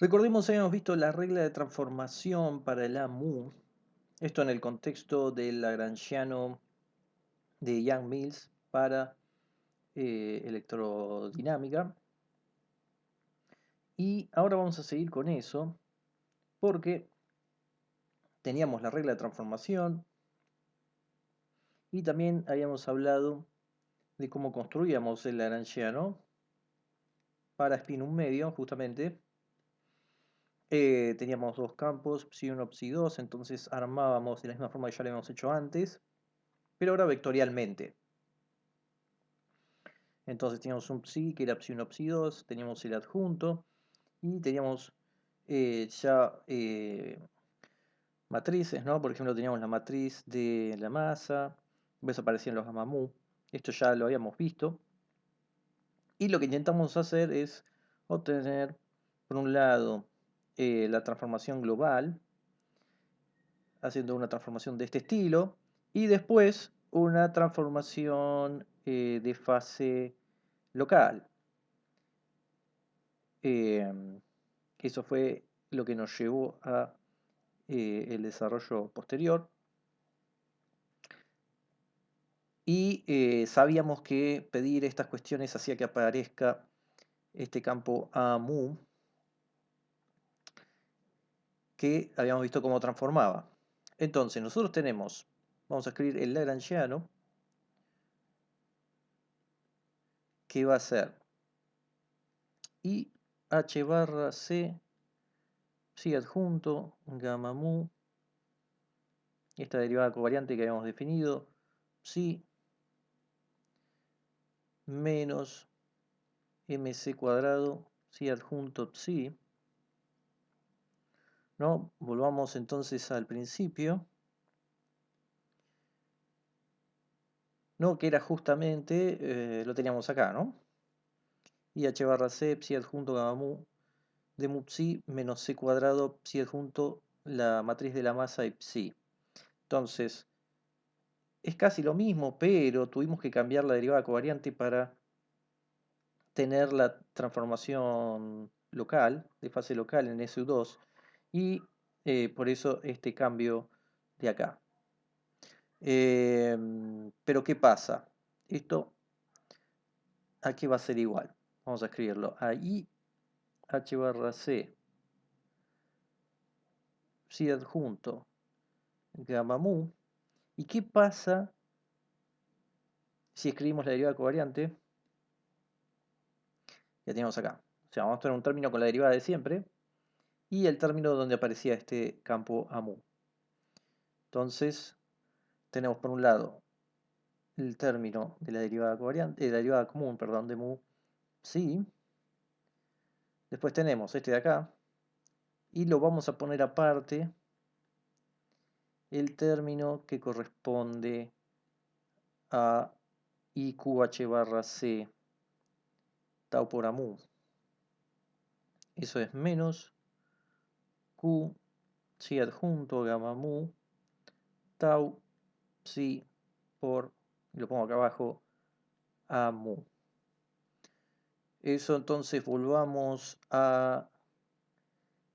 Recordemos, habíamos visto la regla de transformación para el AMU, esto en el contexto del lagrangiano de Yang-Mills para electrodinámica. Y ahora vamos a seguir con eso, porque teníamos la regla de transformación y también habíamos hablado de cómo construíamos el lagrangiano para spin un medio, justamente. Teníamos dos campos, psi1, psi2, entonces armábamos de la misma forma que ya lo habíamos hecho antes, pero ahora vectorialmente. Entonces teníamos un psi que era psi1, psi2, teníamos el adjunto y teníamos ya matrices, ¿no? Por ejemplo, teníamos la matriz de la masa, después aparecían los gamma mu, esto ya lo habíamos visto. Y lo que intentamos hacer es obtener, por un lado, la transformación global, haciendo una transformación de este estilo, y después una transformación de fase local. Eso fue lo que nos llevó a el desarrollo posterior. Y sabíamos que pedir estas cuestiones hacía que aparezca este campo AMU, que habíamos visto cómo transformaba. Entonces, nosotros tenemos, vamos a escribir el lagrangiano, que va a ser I h barra c, psi adjunto, gamma mu, esta derivada covariante que habíamos definido, psi menos mc cuadrado, psi adjunto psi, ¿no? Volvamos entonces al principio, ¿no? Que era justamente, lo teníamos acá, ¿no? I h barra c, psi adjunto gamma mu, de mu psi menos c cuadrado, psi adjunto la matriz de la masa y psi. Entonces, es casi lo mismo, pero tuvimos que cambiar la derivada covariante para tener la transformación local, de fase local en SU2, y por eso este cambio de acá. Pero ¿qué pasa? Esto aquí va a ser igual. Vamos a escribirlo. Ahí h barra c, psi adjunto, gamma mu. ¿Y qué pasa si escribimos la derivada covariante? Ya tenemos acá. O sea, vamos a tener un término con la derivada de siempre y el término donde aparecía este campo AMU. Entonces, tenemos por un lado el término de la derivada covariante, la derivada común, perdón, de mu psi. Después tenemos este de acá y lo vamos a poner aparte el término que corresponde a IQH barra C tau por AMU. Eso es menos Q psi adjunto gamma mu tau psi por, lo pongo acá abajo, AMU. Eso entonces volvamos a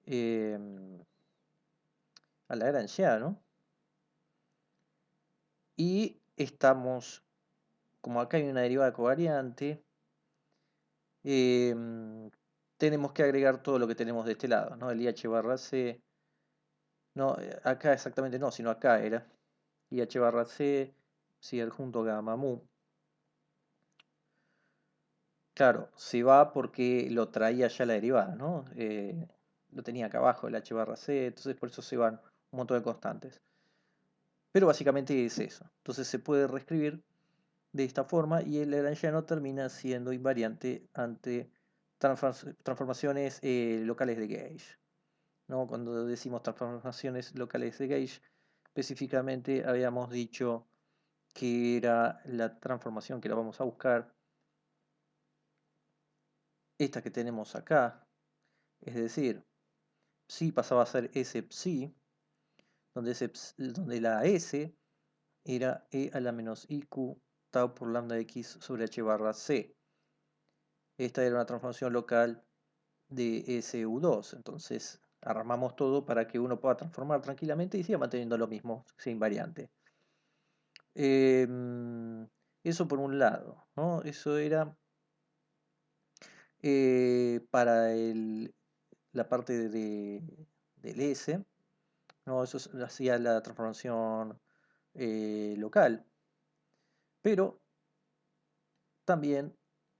la Lagrangiano. Y estamos, como acá hay una derivada covariante, tenemos que agregar todo lo que tenemos de este lado, ¿no? El IH barra C, no, acá exactamente no, sino acá era IH barra C, si adjunto gamma mu. Claro, se va porque lo traía ya la derivada, ¿no? Lo tenía acá abajo, el H barra C, entonces por eso se van un montón de constantes. Pero básicamente es eso. Entonces se puede reescribir de esta forma y el lagrangiano termina siendo invariante ante transformaciones locales de gauge, ¿no? Cuando decimos transformaciones locales de gauge, específicamente habíamos dicho que era la transformación que la vamos a buscar, esta que tenemos acá, es decir, psi pasaba a ser S psi, donde la S era E a la menos IQ tau por lambda x sobre h barra c. Esta era una transformación local de SU2. Entonces armamos todo para que uno pueda transformar tranquilamente y siga manteniendo lo mismo, sin variante. Eso por un lado, ¿no? Eso era para la parte del S, ¿no? Eso hacía la transformación local, pero también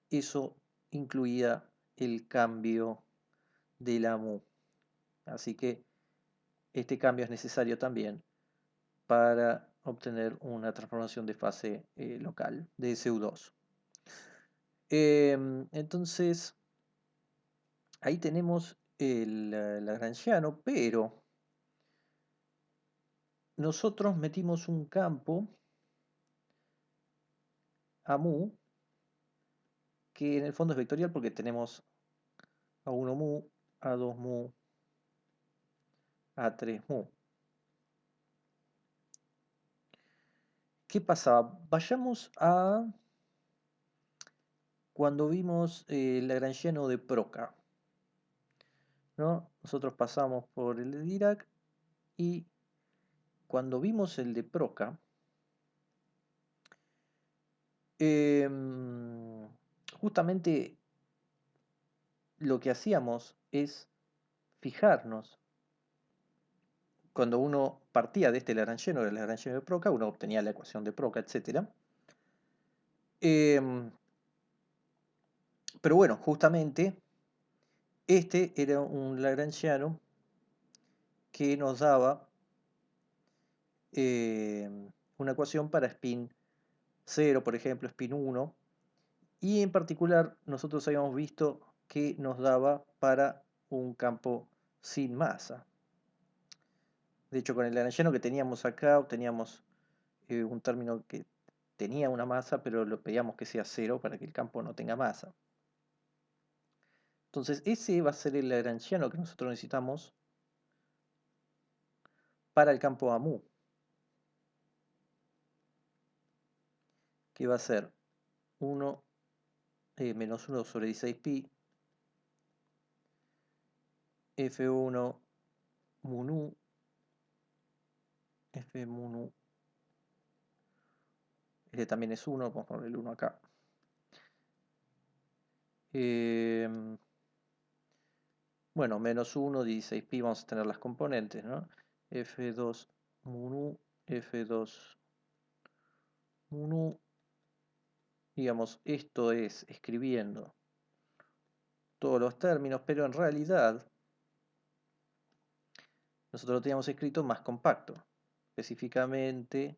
eso incluía el cambio de la mu. Así que este cambio es necesario también para obtener una transformación de fase local de SU2. Entonces, ahí tenemos el lagrangiano, pero nosotros metimos un campo a mu que en el fondo es vectorial porque tenemos a1 mu, a2 mu, a3 mu. ¿Qué pasaba? Vayamos a cuando vimos el lagrangiano de Proca, ¿no? Nosotros pasamos por el de Dirac y cuando vimos el de Proca, justamente lo que hacíamos es fijarnos. Cuando uno partía de este lagrangiano, del lagrangiano de Proca, uno obtenía la ecuación de Proca, etc. Pero bueno, justamente este era un lagrangiano que nos daba una ecuación para spin 0, por ejemplo, spin 1, y en particular nosotros habíamos visto que nos daba para un campo sin masa. De hecho, con el lagrangiano que teníamos acá obteníamos un término que tenía una masa, pero lo pedíamos que sea 0 para que el campo no tenga masa. Entonces ese va a ser el lagrangiano que nosotros necesitamos para el campo AMU, que va a ser 1 menos 1 sobre 16pi F1 mu nu F mu nu. Este también es 1, vamos a poner el 1 acá. Bueno, menos 1, 16pi, vamos a tener las componentes, ¿no? F2 mu nu, F2 mu nu. Digamos, esto es escribiendo todos los términos, pero en realidad nosotros lo teníamos escrito más compacto. Específicamente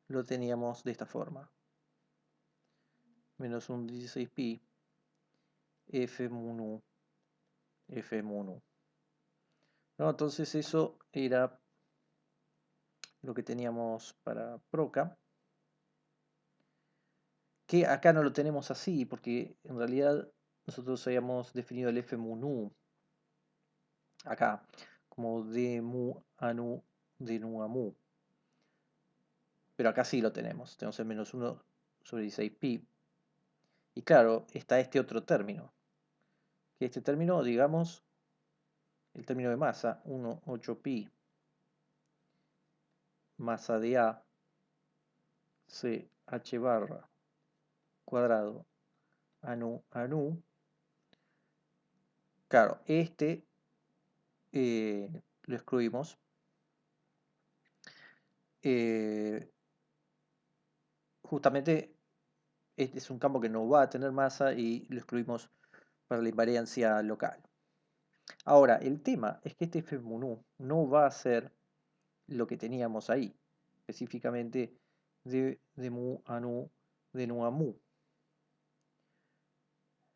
lo teníamos de esta forma. Menos un 16pi F mu nu F mu nu. ¿No? Entonces eso era lo que teníamos para Proca. Que acá no lo tenemos así, porque en realidad nosotros habíamos definido el F mu nu acá, como de mu a nu, de nu a mu. Pero acá sí lo tenemos el menos 1 sobre 16pi. Y claro, está este otro término. Que este término, digamos, el término de masa, 1, 8pi, masa de A, C, H barra, cuadrado, a nu, a nu. Claro, este lo excluimos. Justamente este es un campo que no va a tener masa y lo excluimos para la invariancia local. Ahora, el tema es que este F mu nu no va a ser lo que teníamos ahí, específicamente de mu a nu, de nu a mu.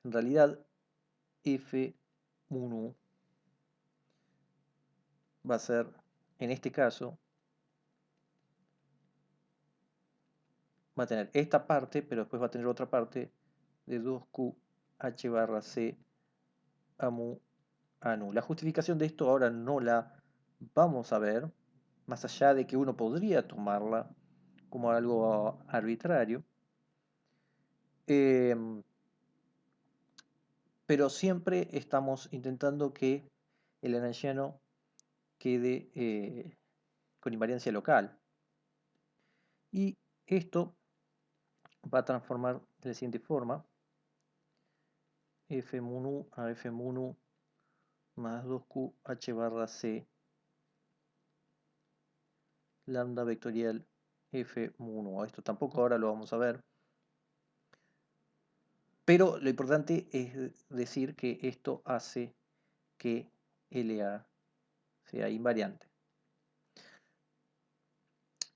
En realidad, F mu nu va a ser, en este caso, va a tener esta parte, pero después va a tener otra parte de 2Q H barra C a mu a nu. La justificación de esto ahora no la vamos a ver, más allá de que uno podría tomarla como algo arbitrario. pero siempre estamos intentando que el lagrangiano quede con invariancia local. Y esto va a transformar de la siguiente forma: f mun u a f mun u más 2q h barra c lambda vectorial f mun u. Esto tampoco ahora lo vamos a ver, pero lo importante es decir que esto hace que LA sea invariante.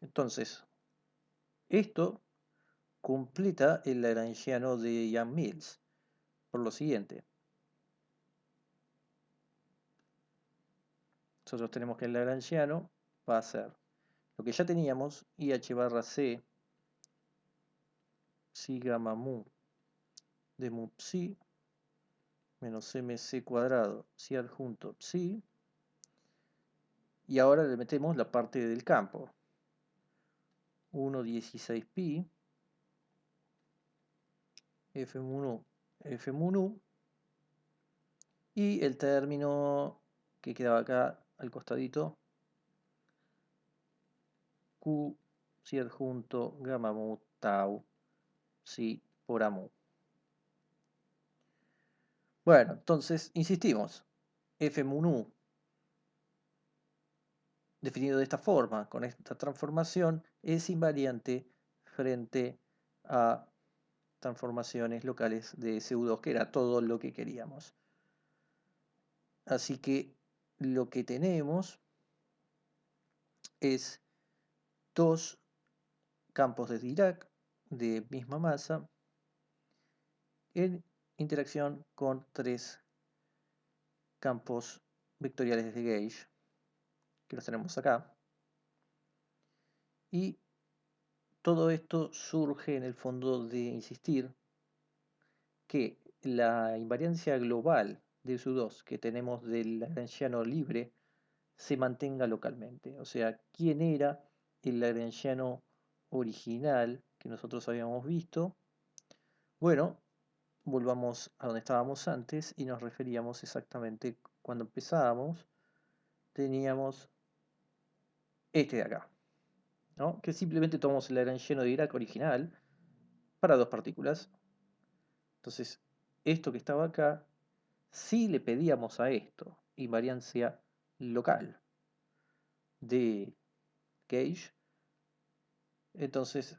Entonces, esto completa el lagrangiano de Yang-Mills por lo siguiente. Nosotros tenemos que el lagrangiano va a ser lo que ya teníamos, IH barra C psi gamma mu de mu psi menos mc cuadrado psi adjunto psi, y ahora le metemos la parte del campo, 1,16 pi f mun u, y el término que quedaba acá al costadito, q psi adjunto gamma mu tau psi por a mu. Bueno, entonces insistimos, f mun u definido de esta forma, con esta transformación, es invariante frente a transformaciones locales de SU2, que era todo lo que queríamos. Así que lo que tenemos es dos campos de Dirac de misma masa en interacción con tres campos vectoriales de Gauge, que los tenemos acá. Y todo esto surge en el fondo de insistir que la invariancia global de SU2 que tenemos del lagrangiano libre se mantenga localmente. O sea, ¿quién era el lagrangiano original que nosotros habíamos visto? Bueno, volvamos a donde estábamos antes y nos referíamos exactamente cuando empezábamos. Teníamos este de acá, ¿no? Que simplemente tomamos el lagrangiano de Dirac original para dos partículas. Entonces, esto que estaba acá, si le pedíamos a esto invariancia local de Gauge, entonces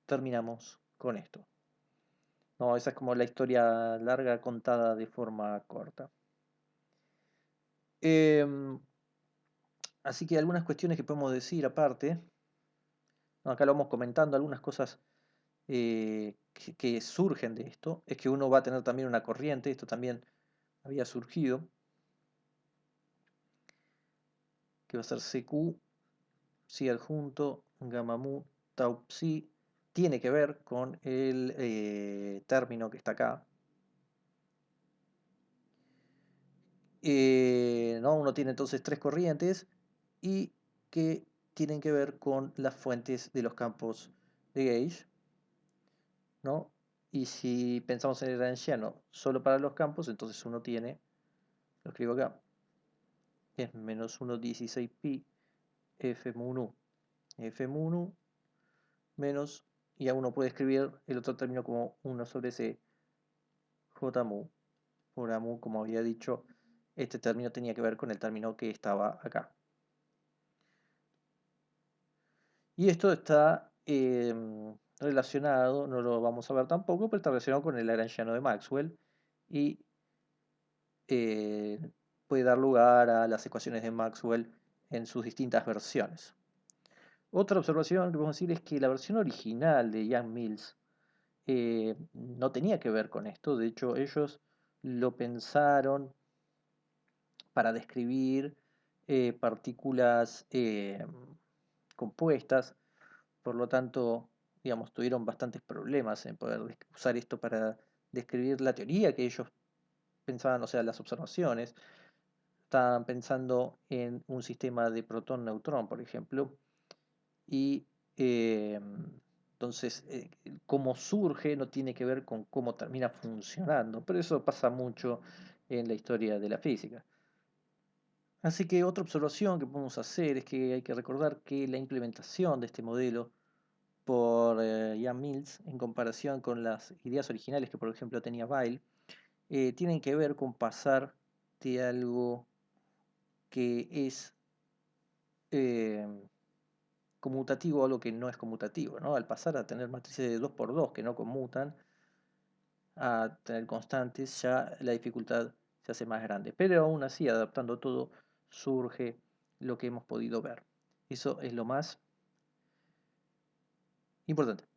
terminamos con esto. No, esa es como la historia larga contada de forma corta. Así que algunas cuestiones que podemos decir aparte. Acá lo vamos comentando, algunas cosas que surgen de esto. Es que uno va a tener también una corriente, esto también había surgido, que va a ser CQ, psi adjunto, gamma mu, tau psi, tiene que ver con el término que está acá. ¿No? Uno tiene entonces tres corrientes y que tienen que ver con las fuentes de los campos de Gauge, ¿no? Y si pensamos en el lagrangiano solo para los campos, entonces uno tiene, lo escribo acá, es menos 1,16 pi f mun u menos, y a uno puede escribir el otro término como 1 sobre c j mu por a mu. Como había dicho, este término tenía que ver con el término que estaba acá. Y esto está relacionado, no lo vamos a ver tampoco, pero está relacionado con el lagrangiano de Maxwell y puede dar lugar a las ecuaciones de Maxwell en sus distintas versiones. Otra observación que podemos decir es que la versión original de Yang-Mills no tenía que ver con esto. De hecho, ellos lo pensaron para describir partículas compuestas. Por lo tanto, digamos, tuvieron bastantes problemas en poder usar esto para describir la teoría que ellos pensaban, o sea, las observaciones. Estaban pensando en un sistema de protón-neutrón, por ejemplo, y Entonces, cómo surge no tiene que ver con cómo termina funcionando, pero eso pasa mucho en la historia de la física. Así que otra observación que podemos hacer es que hay que recordar que la implementación de este modelo por Ian Mills en comparación con las ideas originales que por ejemplo tenía Weil, tienen que ver con pasar de algo que es eh, conmutativo a algo que no es conmutativo, ¿no? Al pasar a tener matrices de 2 por 2 que no conmutan, a tener constantes, ya la dificultad se hace más grande. Pero aún así, adaptando todo, surge lo que hemos podido ver. Eso es lo más importante.